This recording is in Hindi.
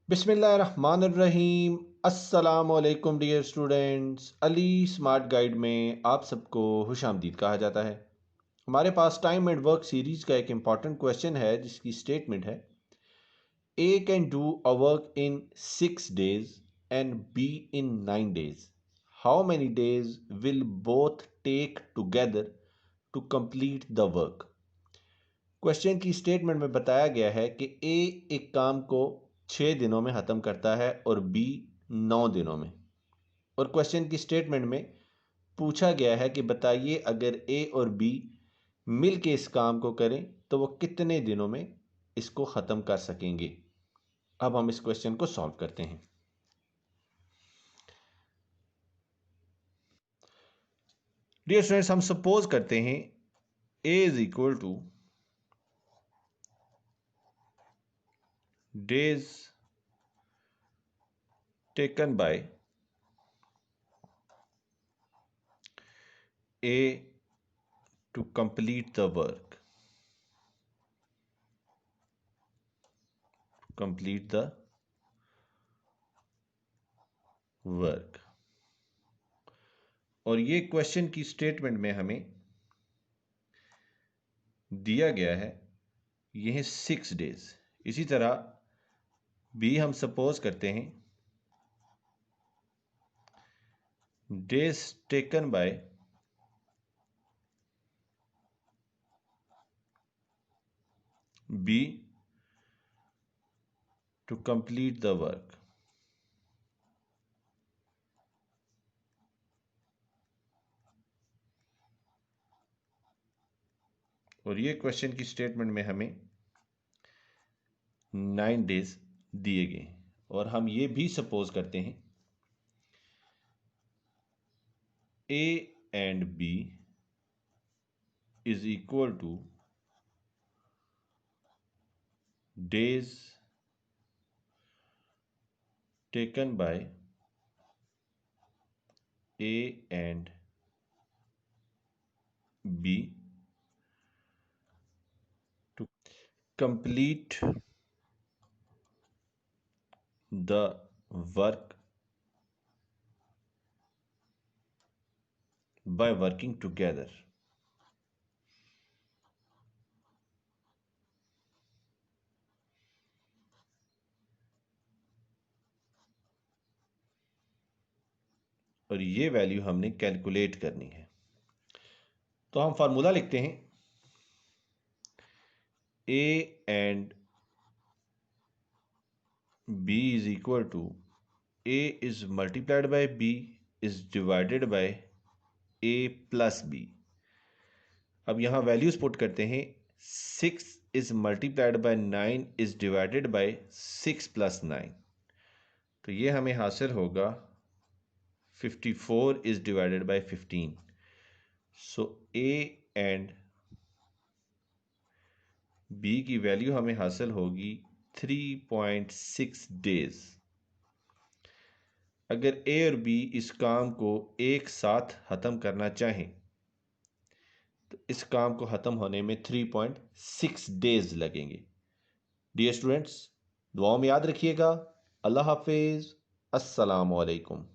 बिस्मिल्लाहिर्रहमानिर्रहीम। अस्सलामुअलैकुम dear students. Ali smart guide में आप सबको खुशामदीद कहा जाता है। हमारे पास टाइम एंड वर्क सीरीज़ का एक इम्पॉर्टेंट क्वेश्चन है जिसकी स्टेटमेंट है A can do a work in 6 days and B in 9 days। How many days will both take together to complete the work. Question की स्टेटमेंट में बताया गया है कि ए एक काम को 6 दिनों में ख़त्म करता है और बी 9 दिनों में। और क्वेश्चन की स्टेटमेंट में पूछा गया है कि बताइए अगर ए और बी मिल के इस काम को करें तो वो कितने दिनों में इसको ख़त्म कर सकेंगे। अब हम इस क्वेश्चन को सॉल्व करते हैं। डियर स्टूडेंट्स, हम सपोज करते हैं A is equal to days taken by A to complete the work, complete the work। और ये क्वेश्चन की स्टेटमेंट में हमें दिया गया है ये है 6 days। इसी तरह बी हम सपोज करते हैं days taken by B to complete the work. और ये क्वेश्चन की स्टेटमेंट में हमें 9 days दिए गए हैं। और हम ये भी सपोज करते हैं A and B is equal to days taken by A and B to complete the work by working together। और ये वैल्यू हमने कैलकुलेट करनी है। तो हम फार्मूला लिखते हैं A and B is equal to A is multiplied by B is divided by A plus B. अब यहाँ वैल्यूज पुट करते हैं 6 is multiplied by 9 is divided by 6 + 9। तो ये हमें हासिल होगा 54 is divided by 15। So A and B की वैल्यू हमें हासिल होगी 3.6 डेज। अगर ए और बी इस काम को एक साथ ख़त्म करना चाहें तो इस काम को ख़त्म होने में 3.6 डेज लगेंगे। डियर स्टूडेंट्स, दुआओं में याद रखिएगा। अल्लाह हाफिज़। अस्सलामु अलैकुम।